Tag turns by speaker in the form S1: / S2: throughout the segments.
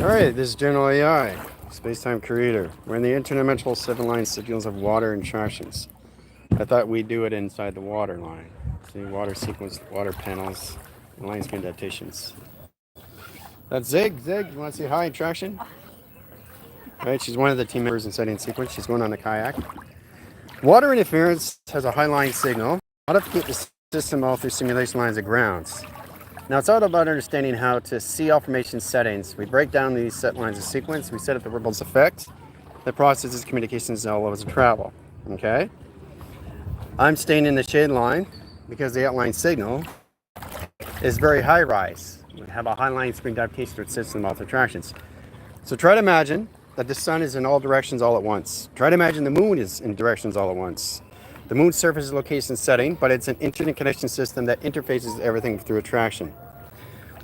S1: Alright, this is General AI, Space-Time Creator. We're in the interdimensional 7-line signals of water and attractions. I thought we'd do it inside the water line. See, water sequence, water panels, and line screen adaptations. That's Zig. Zig, you want to say hi, attraction? Alright, she's one of the team members in setting sequence. She's going on a kayak. Water interference has a high line signal. How to keep the system all through simulation lines of grounds. Now it's all about understanding how to see all formation settings. We break down these set lines of sequence. We set up the ripples effect that processes communications at all levels of travel. Okay? I'm staying in the shade line because the outline signal is very high rise. We have a high line screen adaptation that sits in multiple attractions. So try to imagine that the sun is in all directions all at once. Try to imagine the moon is in directions all at once. The moon's surface is location setting, but it's an internet connection system that interfaces everything through attraction.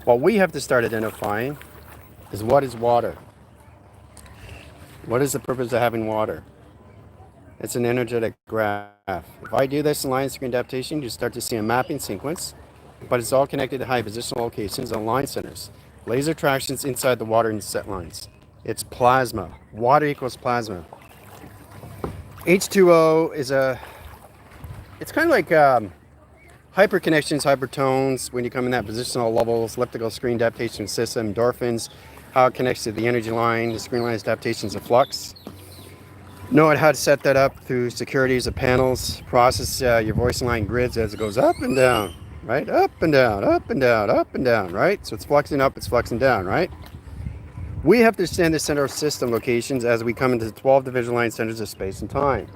S1: What we have to start identifying is what is water? What is the purpose of having water? It's an energetic graph. If I do this in line screen adaptation, you start to see a mapping sequence, but it's all connected to high positional locations and line centers. Laser attractions inside the water and set lines. It's plasma. Water equals plasma. H2O is it's kind of like hyperconnections, hypertones, when you come in that positional levels, elliptical screen adaptation system, endorphins, how it connects to the energy line, the screen line adaptations of flux. Know how to set that up through securities of panels, process your voice line grids as it goes up and down, right? Up and down, up and down, up and down, right? So it's fluxing up, it's fluxing down, right? We have to understand the center of system locations as we come into the 12 division line centers of space and time.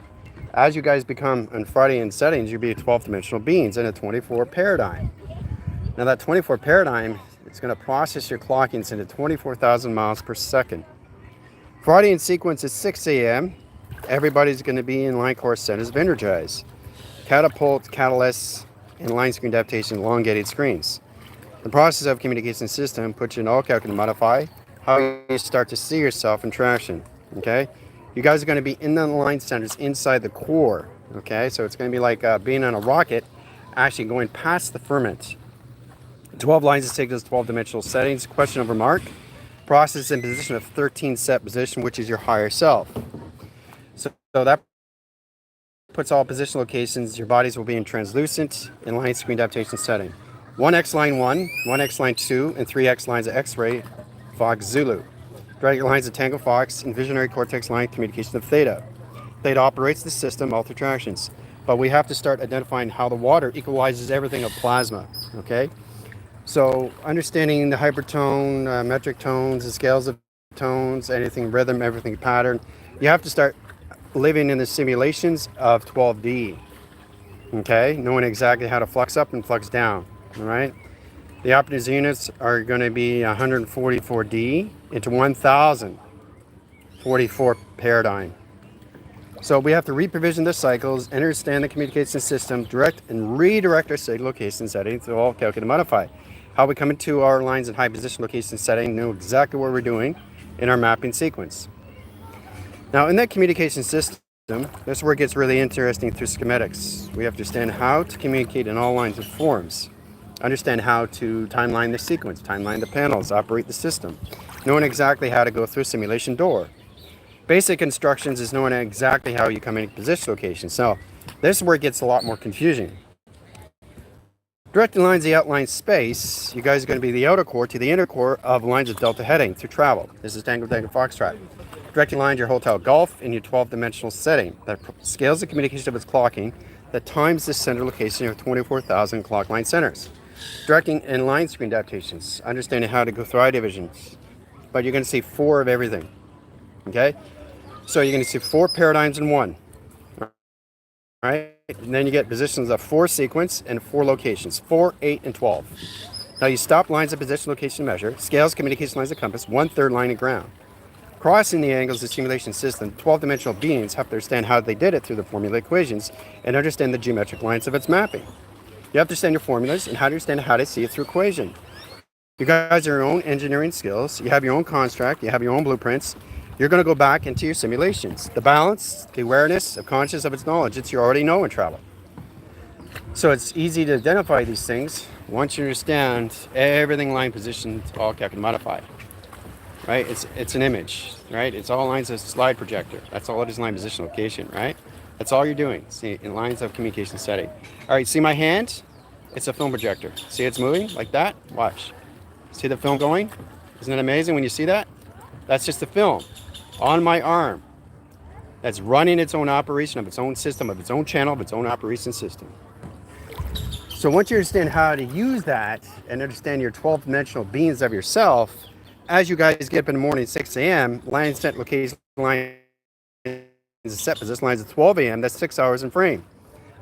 S1: As you guys become on Freudian settings, you'll be 12-dimensional beings in a 24 paradigm. Now that 24 paradigm, it's going to process your clockings into 24,000 miles per second. Freudian sequence is 6 a.m. Everybody's going to be in line course centers of energize. Catapult, catalysts, and line screen adaptation, elongated screens. The process of communication system puts you in all calculate and modify how you start to see yourself in traction. Okay? You guys are going to be in the line centers inside the core, okay? So it's going to be like being on a rocket, actually going past the firmament. 12 lines of signals, 12-dimensional settings, question over mark, process in position of 13 set position, which is your higher self. So that puts all position locations, your bodies will be in translucent, in line screen adaptation setting. 1X line 1, 1X line 2, and 3X lines of X-ray, Fox Zulu. Direct lines of Tango Fox and visionary cortex line communication of theta. Theta operates the system, all attractions. But we have to start identifying how the water equalizes everything of plasma, okay? So understanding the hypertone, metric tones, the scales of tones, anything rhythm, everything pattern. You have to start living in the simulations of 12D, okay? Knowing exactly how to flux up and flux down, all right? The optics units are going to be 144D into 1044 paradigm. So we have to reprovision the cycles, understand the communication system, direct and redirect our signal location settings to all calculate and modify. How we come into our lines in high position location setting, know exactly what we're doing in our mapping sequence. Now in that communication system, this is where it gets really interesting through schematics. We have to understand how to communicate in all lines and forms. Understand how to timeline the sequence, timeline the panels, operate the system. Knowing exactly how to go through a simulation door. Basic instructions is knowing exactly how you come in position location. So this is where it gets a lot more confusing. Directing lines the outline space, you guys are going to be the outer core to the inner core of lines of delta heading through travel. This is Tango Tango Foxtrot. Directing lines your hotel golf in your 12-dimensional setting that scales the communication of its clocking that times the center location of 24,000 clock line centers. Directing and line screen adaptations, understanding how to go through I divisions. But you're going to see 4 of everything. Okay? So you're going to see 4 paradigms in one. Alright? And then you get positions of 4 sequence and 4 locations. 4, 8, and 12. Now you stop lines of position location measure, scales communication lines of compass, 1/3 line of ground. Crossing the angles of the simulation system, 12-dimensional beings have to understand how they did it through the formula equations and understand the geometric lines of its mapping. You have to understand your formulas and how to understand how to see it through equation. You guys have your own engineering skills. You have your own construct. You have your own blueprints. You're going to go back into your simulations. The balance, the awareness of conscious of its knowledge, it's you already know in travel. So it's easy to identify these things once you understand everything line position, all calculate and modify. right? It's an image, right? It's all lines of slide projector. That's all it is, line position location, right? That's all you're doing. See, in lines of communication setting. All right, see my hand? It's a film projector. See it's moving like that? Watch. See the film going? Isn't it amazing when you see that? That's just the film on my arm. That's running its own operation of its own system, of its own channel, of its own operation system. So once you understand how to use that and understand your 12-dimensional beings of yourself, as you guys get up in the morning at 6 a.m., line set location line is set position lines at 12 a.m. That's 6 hours in frame.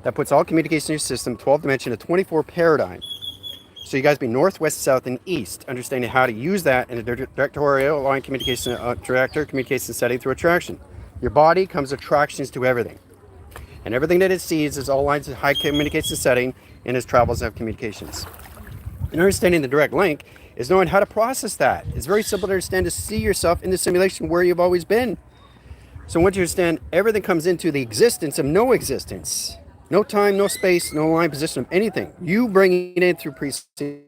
S1: That puts all communication in your system, 12 dimension, a 24 paradigm. So you guys be north, west, south, and east, understanding how to use that in a directorial line communication director communication setting through attraction. Your body comes attractions to everything. And everything that it sees is all lines of high communication setting in its travels of communications. And understanding the direct link is knowing how to process that. It's very simple to understand, to see yourself in the simulation where you've always been. So once you understand, everything comes into the existence of no existence. No time, no space, no line position of anything. You bringing it in through perceiving,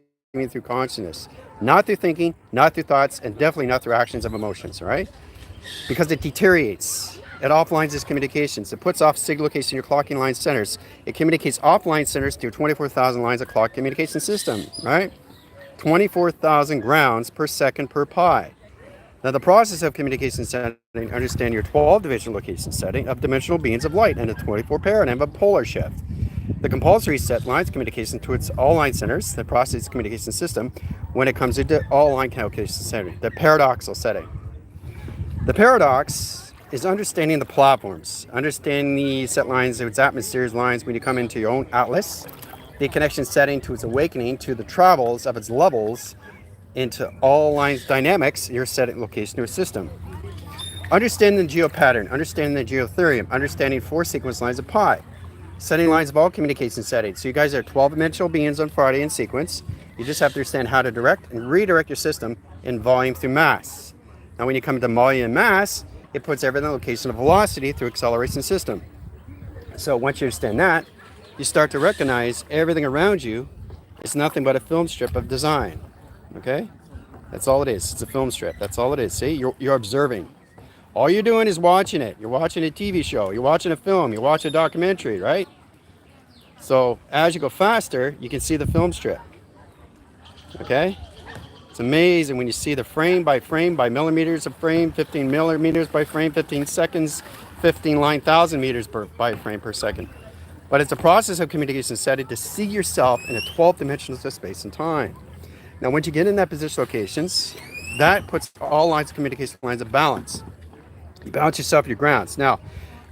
S1: through consciousness. Not through thinking, not through thoughts, and definitely not through actions of emotions, all right? Because it deteriorates. It offlines its communications. It puts off sig location in your clocking line centers. It communicates offline centers to 24,000 lines of clock communication system, right? 24,000 grounds per second per pi. Now the process of communication setting, understand your 12-dimensional location setting of dimensional beings of light and a 24 paradigm of polar shift. The compulsory set lines communication to its all line centers, the process communication system, when it comes into all line calculation setting, the paradoxal setting. The paradox is understanding the platforms, understanding the set lines of its atmospheres lines when you come into your own atlas, the connection setting to its awakening to the travels of its levels into all lines dynamics, your setting location or system. Understanding the geopattern, understanding the geotherium, understanding 4 sequence lines of pi, setting lines of all communication settings. So you guys are 12-dimensional beings on Friday in sequence. You just have to understand how to direct and redirect your system in volume through mass. Now when you come to volume and mass, it puts everything in the location of velocity through acceleration system. So once you understand that, you start to recognize everything around you is nothing but a film strip of design. Okay? That's all it is. It's a film strip. That's all it is. See? You're observing. All you're doing is watching it. You're watching a TV show. You're watching a film. You're watching a documentary, right? So as you go faster, you can see the film strip. Okay? It's amazing when you see the frame by millimeters of frame, 15 millimeters by frame, 15 seconds, 15 line thousand meters by frame per second. But it's a process of communication setting to see yourself in a 12 dimensions of space and time. Now, once you get in that position locations, that puts all lines of communication lines of balance. You balance yourself, your grounds. Now,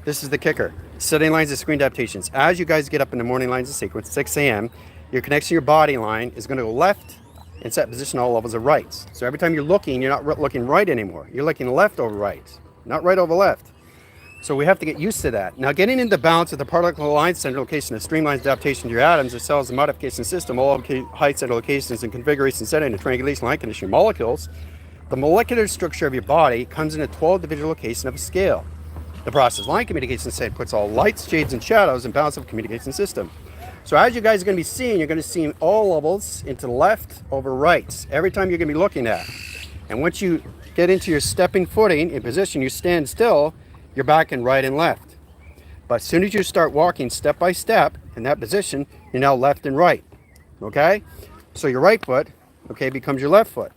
S1: this is the kicker. Setting lines of screen adaptations. As you guys get up in the morning lines of sequence, 6 a.m., your connection to your body line is going to go left and set position all levels of rights. So every time you're looking, you're not looking right anymore. You're looking left over right, not right over left. So we have to get used to that. Now, getting into balance of the particle line center location, the streamlines adaptation to your atoms, the cells, the modification system, all height center locations and configuration setting, the triangulation line condition molecules, the molecular structure of your body comes in a 12-division location of a scale. The process line communication set puts all lights, shades, and shadows in balance of communication system. So as you guys are going to be seeing, you're going to see all levels into left over right every time you're going to be looking at. And once you get into your stepping footing in position, you stand still, you're back in right and left. But as soon as you start walking step by step in that position, you're now left and right. Okay? So your right foot, okay, becomes your left foot.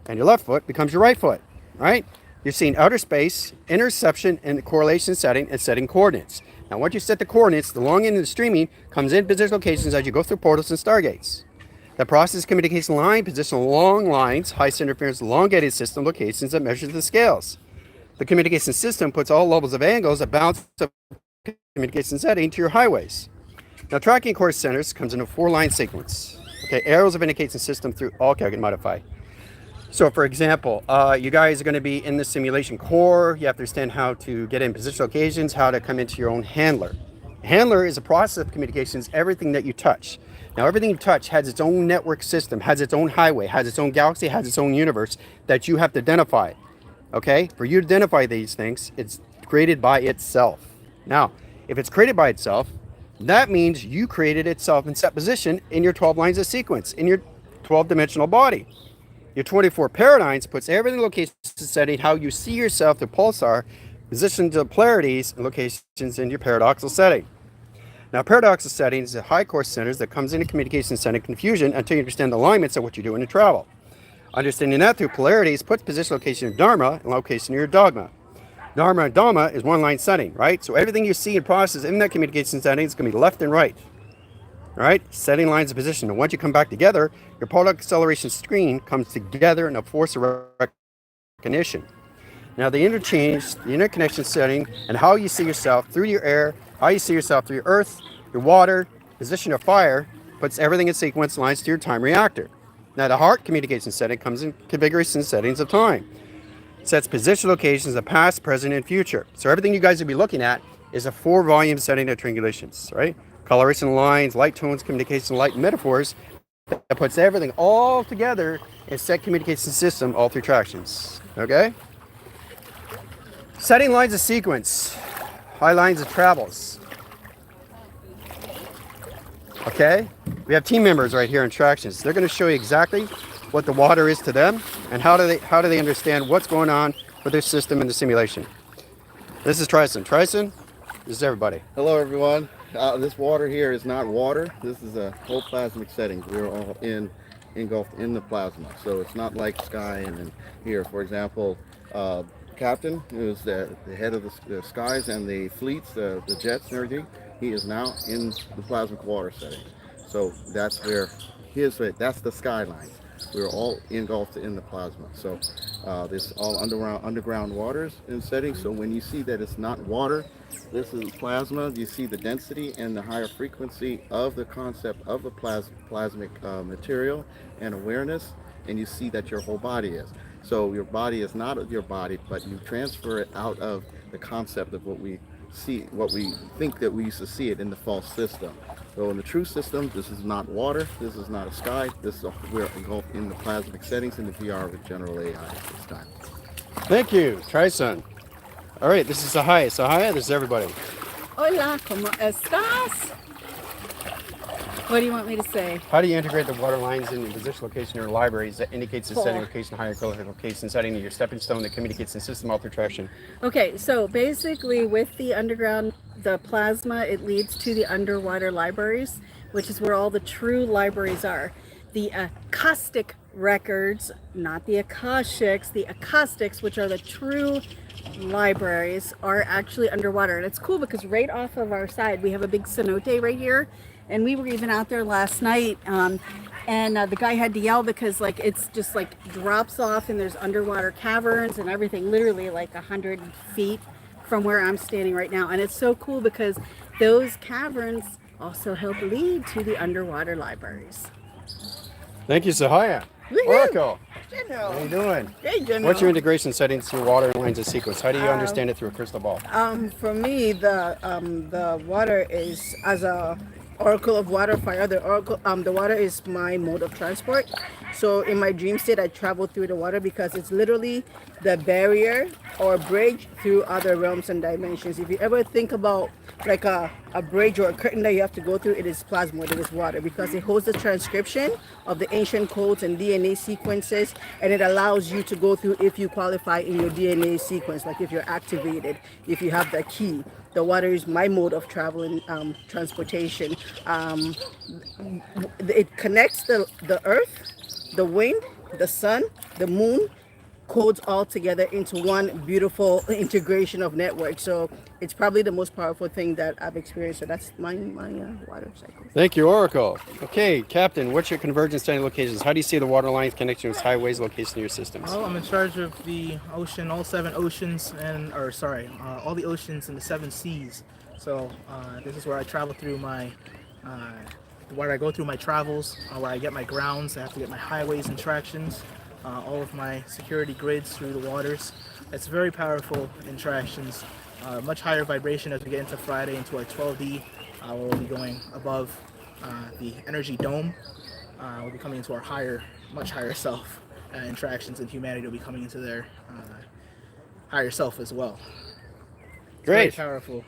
S1: And your left foot becomes your right foot. Right? You're seeing outer space, interception, and correlation setting and setting coordinates. Now once you set the coordinates, the long end of the streaming comes in position locations as you go through portals and stargates. The process communication line position long lines, high interference, elongated system locations that measures the scales. The communication system puts all levels of angles that balance the communication setting to your highways. Now tracking course centers comes in a 4-line sequence. Okay, arrows of indication system through all calculate modify. So for example, you guys are going to be in the simulation core. You have to understand how to get in positional occasions, how to come into your own handler. Handler is a process of communications, everything that you touch. Now everything you touch has its own network system, has its own highway, has its own galaxy, has its own universe that you have to identify. Okay, for you to identify these things, it's created by itself. Now, if it's created by itself, that means you created itself in set position in your 12 lines of sequence, in your 12-dimensional body. Your 24 paradigms puts everything in location setting, how you see yourself, the pulsar, positions of polarities and locations in your paradoxal setting. Now, paradoxal setting is a high course centers that comes into communication setting confusion until you understand the alignments of what you're doing in travel. Understanding that through polarities puts position location of Dharma and location of your dogma. Dharma and Dhamma is one line setting, right? So everything you see and process in that communication setting is going to be left and right. All right, setting lines of position. And once you come back together, your particle acceleration screen comes together in a force of recognition. Now, the interchange, the interconnection setting, and how you see yourself through your air, how you see yourself through your earth, your water, position of fire, puts everything in sequence lines to your time reactor. Now, the heart communication setting comes in configuration settings of time. It sets position locations of past, present, and future. So everything you guys will be looking at is a 4-volume setting of triangulations, right? Coloration lines, light tones, communication, light metaphors. That puts everything all together in set communication system all through tractions. Okay? Setting lines of sequence. High lines of travels. Okay? We have team members right here in tractions. They're going to show you exactly what the water is to them and how do they understand what's going on with their system in the simulation. This is Trison. Trison, this is everybody.
S2: Hello everyone. This water here is not water. This is a whole plasmic setting. We're all engulfed in the plasma. So it's not like sky and then here, for example, Captain, who's the head of the skies and the fleets, the jets and everything, he is now in the plasmic water setting. So that's where that's the skylines. We're all engulfed in the plasma. So this all underground waters in setting. So when you see that it's not water, this is plasma. You see the density and the higher frequency of the concept of the plasmic material and awareness, and you see that your whole body is. So your body is not your body, but you transfer it out of the concept of what we see, what we think that we used to see it in the false system. So in the true system, this is not water, this is not a sky, we're engulfed in the plasmic settings in the VR with general AI at this time.
S1: Thank you, Trison. All right, this is Sahaya. Sahaya, this is everybody.
S3: Hola, ¿cómo estás? What do you want me to say?
S1: How do you integrate the water lines in the position location in your libraries that indicates the setting location, higher color location setting of your stepping stone that communicates in system all through traction?
S3: Okay, so basically with the underground, the plasma, it leads to the underwater libraries, which is where all the true libraries are. The acoustic records, not the akashics, the acoustics, which are the true libraries, are actually underwater. And it's cool because right off of our side, we have a big cenote right here. And we were even out there last night, and the guy had to yell because like it's just like drops off and there's underwater caverns and everything, literally like 100 feet from where I'm standing right now. And it's so cool because those caverns also help lead to the underwater libraries.
S1: Thank you, Sahaya. Oracle.
S3: How
S1: you doing?
S3: Hey,
S1: What's your integration settings to your water lines of sequence? How do you understand it through a crystal ball?
S4: For me, the water is as a oracle of water fire. The water is my mode of transport. So in my dream state, I travel through the water because it's literally the barrier or bridge through other realms and dimensions. If you ever think about like a bridge or a curtain that you have to go through, it is plasma, it is water, because it holds the transcription of the ancient codes and DNA sequences, and it allows you to go through if you qualify in your DNA sequence, like if you're activated, if you have the key. The water is my mode of travel and transportation. It connects the earth, the wind, the sun, the moon, codes all together into one beautiful integration of networks. So it's probably the most powerful thing that I've experienced. So that's my water cycle.
S1: Thank you, Oracle. Okay, Captain, what's your convergence standing locations? How do you see the water lines connections, highways, location of your systems?
S5: Well, I'm in charge of the ocean, all 7 oceans, all the oceans and the 7 seas. So this is where I travel through where I go through my travels, where I get my grounds. I have to get my highways and tractions, all of my security grids through the waters. It's very powerful interactions, much higher vibration as we get into Friday into our 12D. We'll be going above the energy dome. We'll be coming into our much higher self interactions, and humanity will be coming into their higher self as well.
S1: Great.
S5: Very powerful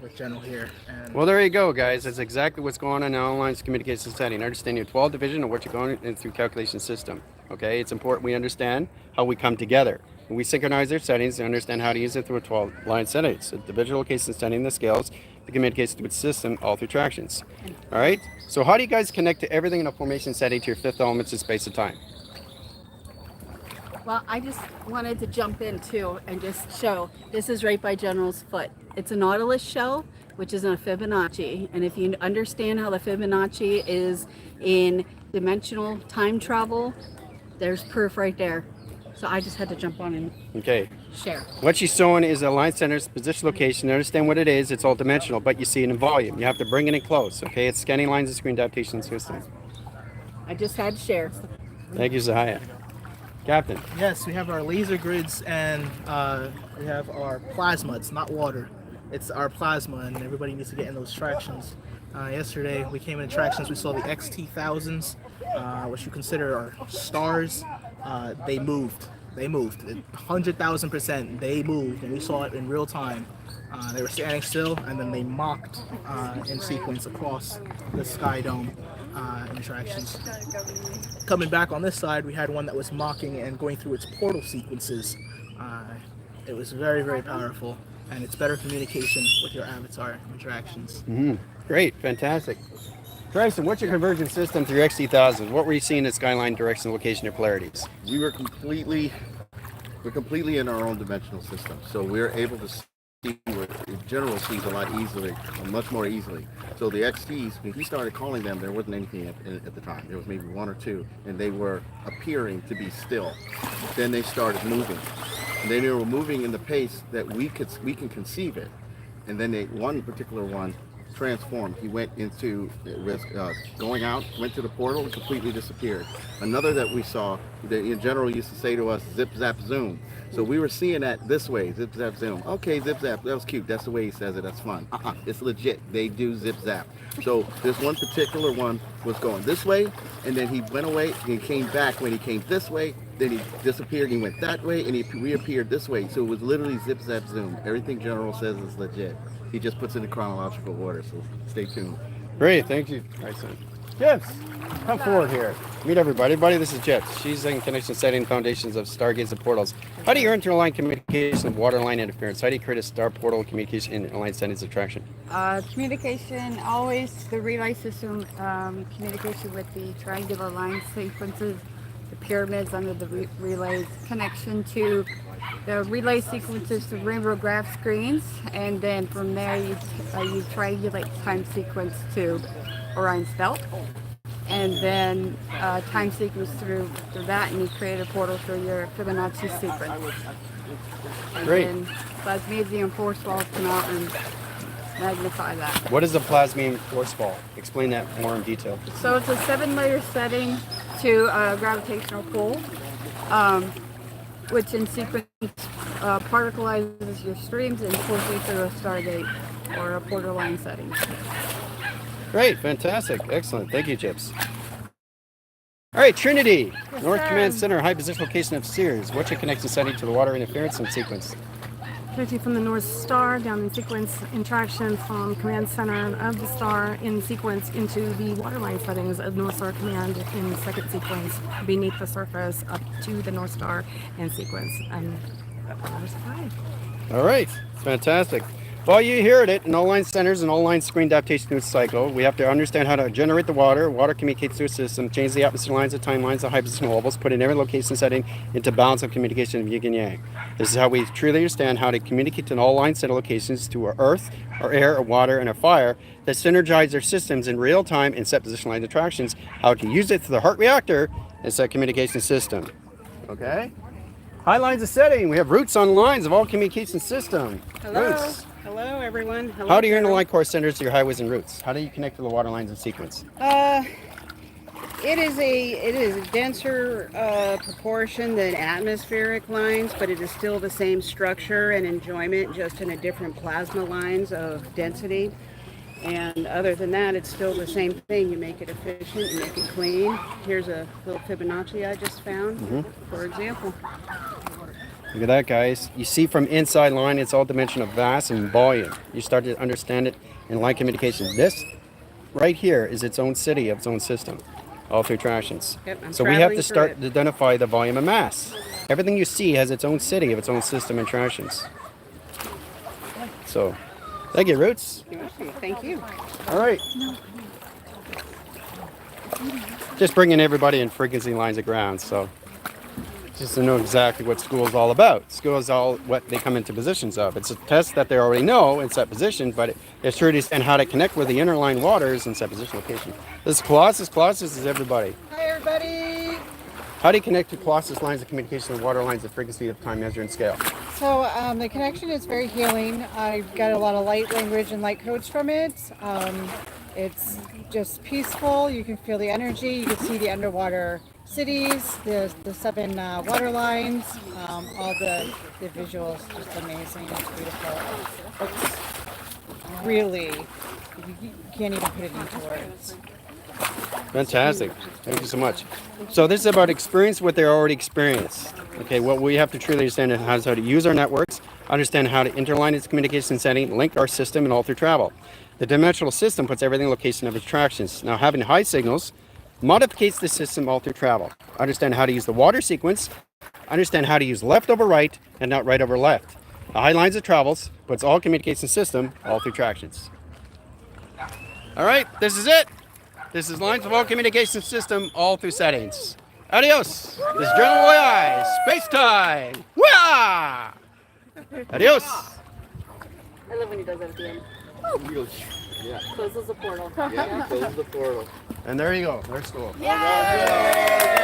S5: with General here. And
S1: well, there you go, guys. That's exactly what's going on in online communication setting. Understanding your 12 division and what you're going in through calculation system. Okay, it's important we understand how we come together. We synchronize their settings and understand how to use it through a 12-line setting. So the visual location setting the scales, the communication with system, all through tractions. All right. So how do you guys connect to everything in a formation setting to your fifth elements in space and time?
S3: Well, I just wanted to jump in too and just show this is right by General's foot. It's a Nautilus shell, which is a Fibonacci. And if you understand how the Fibonacci is in dimensional time travel, there's proof right there. So I just had to jump on and
S1: Okay.
S3: share.
S1: What she's showing is a line center's position location. Understand what it is. It's all dimensional, but you see it in volume. You have to bring it in close. Okay. It's scanning lines and screen adaptation system.
S3: I just had to share.
S1: Thank you, Zahaya. Captain.
S5: Yes, we have our laser grids and we have our plasma. It's not water. It's our plasma, and everybody needs to get in those tractions. Yesterday, we came in tractions. We saw the XT1000s, which you consider are stars. They moved. They moved. 100,000%. They moved, and we saw it in real time. They were standing still, and then they mocked in sequence across the sky dome in tractions. Coming back on this side, we had one that was mocking and going through its portal sequences. It was very, very powerful, and it's better communication with your avatar interactions.
S1: Great. Fantastic. Bryson, what's your convergence system through XT1000? What were you seeing in skyline direction, location, or polarities?
S2: We're completely in our own dimensional system, so we're able to see what general sees a lot easily, much more easily. So the XTs, when he started calling them, there wasn't anything at the time. There was maybe one or two, and they were appearing to be still. Then they started moving, and then they were moving in the pace that we can conceive it. And then one particular one transformed. He went into going out, went to the portal, and completely disappeared. Another that we saw, that in general used to say to us, zip, zap, zoom. So we were seeing that this way, zip, zap, zoom. Okay, zip, zap, that was cute. That's the way he says it. That's fun. It's legit. They do zip, zap. So this one particular one was going this way, and then he went away and came back. When he came this way, then he disappeared. He went that way, and he reappeared this way. So it was literally zip, zap, zoom. Everything General says is legit. He just puts it in chronological order, so stay tuned.
S1: Great, thank you, Bryson. Jips, come forward here. Meet everybody. Everybody, this is Jips. She's in connection setting foundations of stargates and portals. How do you interline communication of water line interference? How do you create a star portal communication in line settings attraction?
S6: Communication, always the relay system, communication with the triangular line sequences, the pyramids under the relays, connection to the relay sequences to rainbow graph screens, and then from there you triangulate time sequence to Orion's belt, and then time sequence through that, and you create a portal through your Fibonacci sequence. And
S1: Great.
S6: then plasmodium force walls come out and magnify that.
S1: What is a plasmium force fall? Explain that more in detail.
S6: So it's a 7-layer setting to a gravitational pull, which in sequence particleizes your streams and pulls you through a stargate or a portal line setting.
S1: Great, fantastic, excellent. Thank you, Jips. All right, Trinity, North
S6: sir.
S1: Command Center, high position location of Sears. What's your connection setting to the water interference and sequence?
S7: Energy from the North Star down in sequence, interaction from command center of the star in sequence into the waterline settings of North Star Command in second sequence beneath the surface up to the North Star in sequence. And water supply.
S1: All right, fantastic. Well, you heard it. In all line centers and all line screen adaptation to its cycle, we have to understand how to generate the water. Water communicates to a system, change the atmosphere lines, the time lines, the high position levels, put in every location setting into balance of communication of yin and yang. This is how we truly understand how to communicate to all line center locations to our earth, our air, our water, and our fire that synergize their systems in real time and set position line attractions, how to use it through the heart reactor and set communication system. Okay? High lines of setting. We have roots on lines of all communication system.
S8: Hello.
S1: Roots.
S8: Hello, everyone. Hello,
S1: How do your
S8: Carol.
S1: interline core centers to your highways and routes? How do you connect to the water lines in sequence?
S8: It is a denser proportion than atmospheric lines, but it is still the same structure and enjoyment, just in a different plasma lines of density. And other than that, it's still the same thing. You make it efficient, you make it clean. Here's a little Fibonacci I just found, for example.
S1: Look at that, guys. You see from inside line, it's all dimension of mass and volume. You start to understand it in line communication. This right here is its own city of its own system. all through tractions.
S8: Yep, I'm
S1: So we have
S8: traveling
S1: to
S8: through
S1: start
S8: it.
S1: to identify the volume of mass. Everything you see has its own city of its own system and tractions. So, thank you, Roots.
S8: Thank you.
S1: All right. Just bringing everybody in frequency lines of ground. So, just to know exactly what school is all about. School is all what they come into positions of. It's a test that they already know in set position, but it's sure to and how to connect with the interline waters in set position location. This is Colossus. Colossus is everybody.
S9: Hi, everybody.
S1: How do you connect to Colossus lines of communication and water lines of frequency of time, measure, and scale?
S9: So the connection is very healing. I got a lot of light language and light codes from it. It's just peaceful. You can feel the energy. You can see the underwater cities, the 7 water lines, all the visuals, just amazing. It's beautiful. It's really, you can't even put it into words.
S1: Fantastic. Thank you so much. So this is about experience what they're already experienced. Okay, what we have to truly understand is how to use our networks, understand how to interline its communication setting, link our system, and alter travel. The dimensional system puts everything in location of attractions. Now, having high signals modificates the system all through travel. Understand how to use the water sequence, understand how to use left over right and not right over left. The high lines of travels puts all communication system all through tractions. All right, this is it. This is lines of all communication system all through settings. Adios. This is Journal Voyage. Space time. Wah! Adios.
S3: I love when he does that at the end.
S2: Yeah.
S3: Closes the portal.
S2: Yeah, close the portal.
S1: And there you go. There's school.
S3: Yay!